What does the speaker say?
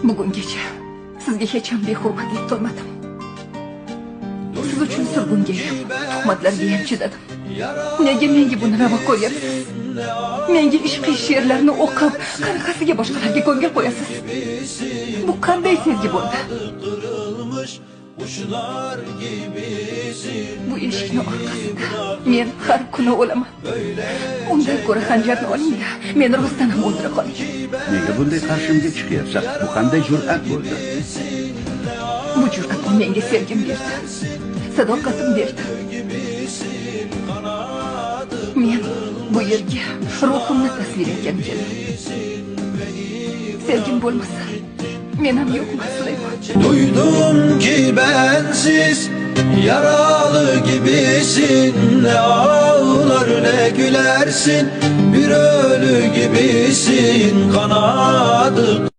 Bugungacha sizga hech ham behurmatlik qilmadim. Siz uchun surgunga ham, tuhmatlarga ham chidadim. Nega menga buni ravo ko'ryapsiz? Menga ishqiy she'rlarni o'qib, qanaqasiga boshqalarga ko'ngil qo'yasiz? Bu qanday sevgi bo'ldi? Bu eshikni orqasida men har kuni o'laman. Undan ko'ra xanjarni oling-da, meni rostdan ham o'ldira qoling. Nega bunday qarshimga chiqyapsan? Bu qanday jur'at bo'ldi? Bu jur'atni menga sevgim berdi. Sadoqatim berdi. Men bu yerga ruhimni taslim etgan edim. Sevgim bo'lmasa, men ham yo'qman Süleyman. Duydum ki bensiz yaralı gibisin. Ne ağlar ne gülersin, bir ölü gibisin. Kanadı